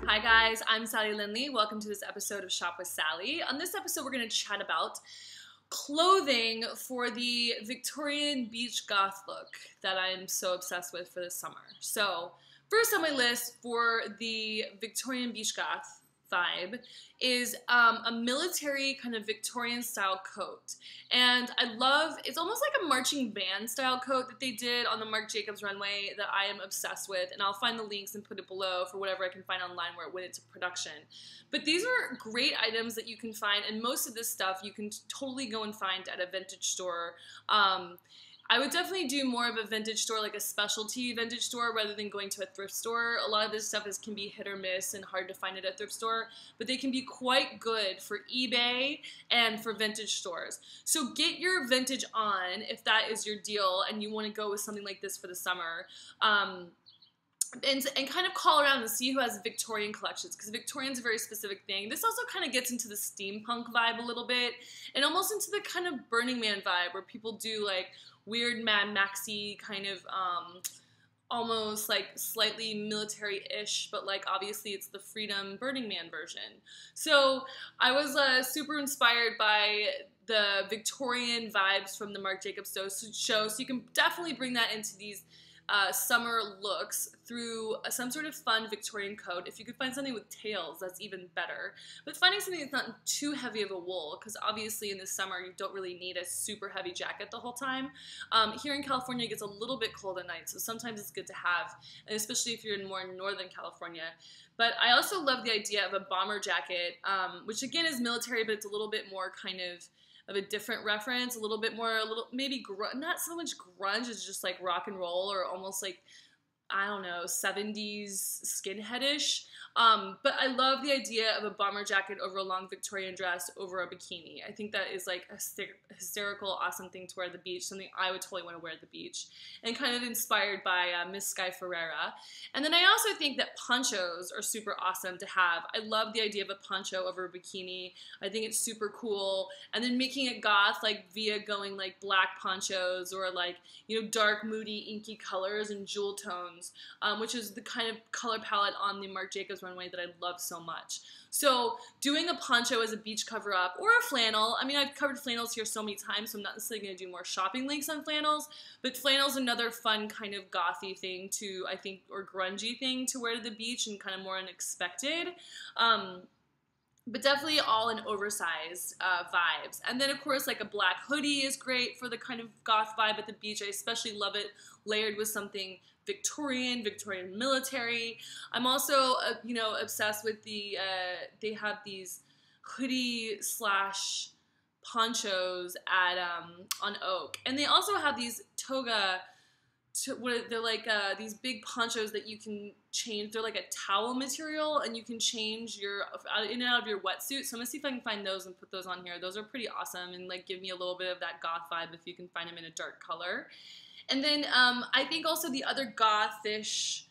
Hi guys, I'm Sally Lyndley. Welcome to this episode of Shop with Sally. On this episode, we're going to chat about clothing for the Victorian beach goth look that I'm so obsessed with for this summer. So, first on my list for the Victorian beach goth vibe is a military kind of Victorian style coat. And I love, it's almost like a marching band style coat that they did on the Marc Jacobs runway that I am obsessed with, and I'll find the links and put it below for whatever I can find online where it went into production. But these are great items that you can find, and most of this stuff you can totally go and find at a vintage store. I would definitely do more of a vintage store, like a specialty vintage store, rather than going to a thrift store. A lot of this stuff can be hit or miss and hard to find at a thrift store, but they can be quite good for eBay and for vintage stores. So get your vintage on if that is your deal and you want to go with something like this for the summer. And kind of call around and see who has Victorian collections, because Victorian's a very specific thing. This also kind of gets into the steampunk vibe a little bit, and almost into the kind of Burning Man vibe, where people do like weird Mad Maxy kind of almost like slightly military-ish, but like obviously it's the Freedom Burning Man version. So I was super inspired by the Victorian vibes from the Marc Jacobs show, so you can definitely bring that into these summer looks through some sort of fun Victorian coat. If you could find something with tails, that's even better. But finding something that's not too heavy of a wool, because obviously in the summer you don't really need a super heavy jacket the whole time. Here in California it gets a little bit cold at night, so sometimes it's good to have, and especially if you're in more northern California. But I also love the idea of a bomber jacket, which again is military, but it's a little bit more kind of a different reference, a little bit more, maybe not so much grunge, it's just like rock and roll, or almost like, I don't know, 70s skinheadish. But I love the idea of a bomber jacket over a long Victorian dress over a bikini. I think that is like a hysterical, awesome thing to wear at the beach, something I would totally want to wear at the beach, and kind of inspired by Miss Sky Ferreira. And then I also think that ponchos are super awesome to have. I love the idea of a poncho over a bikini. I think it's super cool. And then making it goth, like via going like black ponchos or like, you know, dark, moody, inky colors and jewel tones, which is the kind of color palette on the Marc Jacobs runway that I love so much. So doing a poncho as a beach cover up, or a flannel. I mean, I've covered flannels here so many times, so I'm not necessarily going to do more shopping links on flannels, but flannel's another fun kind of gothy thing to, I think, or grungy thing to wear to the beach, and kind of more unexpected. But definitely all in oversized vibes. And then, of course, like a black hoodie is great for the kind of goth vibe at the beach. I especially love it layered with something Victorian military. I'm also, you know, obsessed with the, they have these hoodie slash ponchos at, on Oak. And they also have these toga, they're like these big ponchos that you can change. They're like a towel material, and you can change your in and out of your wetsuit. So I'm gonna see if I can find those and put those on here. Those are pretty awesome and like give me a little bit of that goth vibe if you can find them in a dark color. And then I think also the other gothish,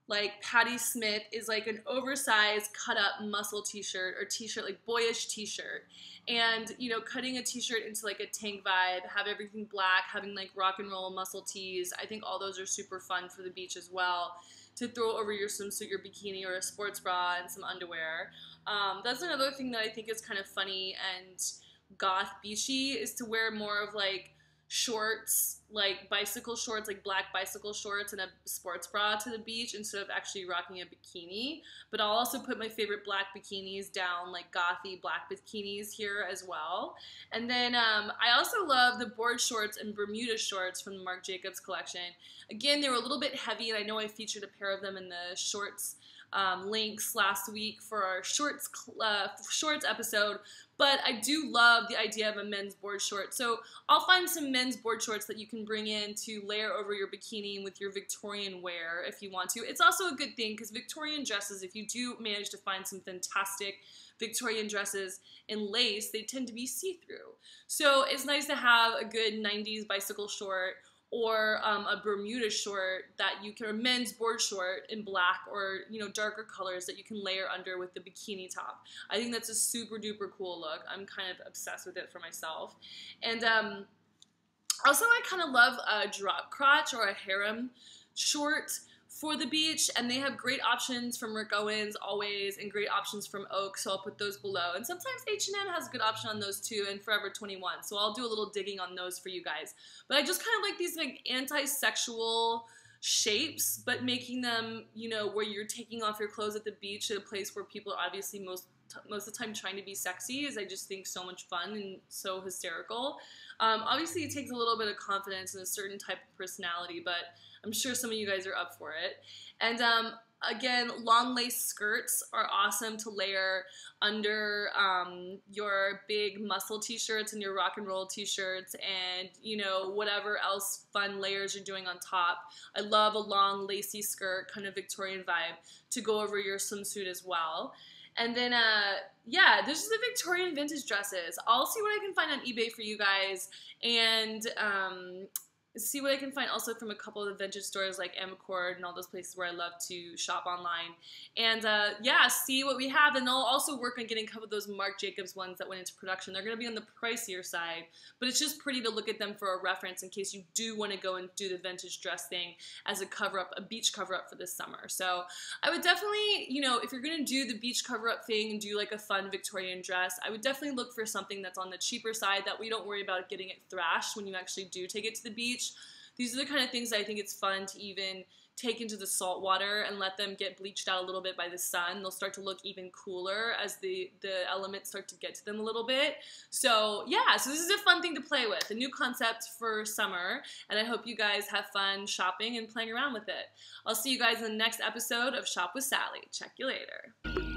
like Patti Smith, is like an oversized cut up muscle t-shirt, or t-shirt, like boyish t-shirt. And, you know, cutting a t-shirt into like a tank vibe, have everything black, having like rock and roll muscle tees. I think all those are super fun for the beach as well, to throw over your swimsuit, your bikini, or a sports bra and some underwear. That's another thing that I think is kind of funny and goth beachy, is to wear more of like shorts, like bicycle shorts, like black bicycle shorts and a sports bra to the beach, instead of actually rocking a bikini. But I'll also put my favorite black bikinis down, like gothy black bikinis here as well. And then I also love the board shorts and Bermuda shorts from the Marc Jacobs collection. Again, they were a little bit heavy, and I know I featured a pair of them in the shorts links last week for our shorts episode, but I do love the idea of a men's board short. So I'll find some men's board shorts that you can bring in to layer over your bikini with your Victorian wear if you want to. It's also a good thing, because Victorian dresses, if you do manage to find some fantastic Victorian dresses in lace, they tend to be see-through. So it's nice to have a good 90s bicycle short, or a Bermuda short that you can, or men's board short in black, or, you know, darker colors that you can layer under with the bikini top. I think that's a super duper cool look. I'm kind of obsessed with it for myself. And also I kind of love a drop crotch or a harem short for the beach, and they have great options from Rick Owens always, and great options from Oak, so I'll put those below. And sometimes H&M has a good option on those too, and Forever 21, so I'll do a little digging on those for you guys. But I just kind of like these like anti-sexual shapes, but making them, you know, where you're taking off your clothes at the beach at a place where people are obviously most of the time trying to be sexy is, I just think, so much fun and so hysterical. Obviously it takes a little bit of confidence and a certain type of personality, but I'm sure some of you guys are up for it. And again, long lace skirts are awesome to layer under your big muscle t-shirts and your rock and roll t-shirts, and you know, whatever else fun layers you're doing on top. I love a long lacy skirt, kind of Victorian vibe, to go over your swimsuit as well. And then, yeah, this is the Victorian vintage dresses. I'll see what I can find on eBay for you guys, and see what I can find also from a couple of the vintage stores like Amaccord and all those places where I love to shop online. And yeah, see what we have. And I'll also work on getting a couple of those Marc Jacobs ones that went into production. They're going to be on the pricier side, but it's just pretty to look at them for a reference in case you do want to go and do the vintage dress thing as a cover-up, a beach cover-up for this summer. So I would definitely, you know, if you're going to do the beach cover-up thing and do like a fun Victorian dress, I would definitely look for something that's on the cheaper side that we don't worry about getting it thrashed when you actually do take it to the beach. These are the kind of things that I think it's fun to even take into the salt water and let them get bleached out a little bit by the sun. They'll start to look even cooler as the elements start to get to them a little bit. So yeah, so this is a fun thing to play with, a new concept for summer, and I hope you guys have fun shopping and playing around with it. I'll see you guys in the next episode of Shop with Sally. Check you later.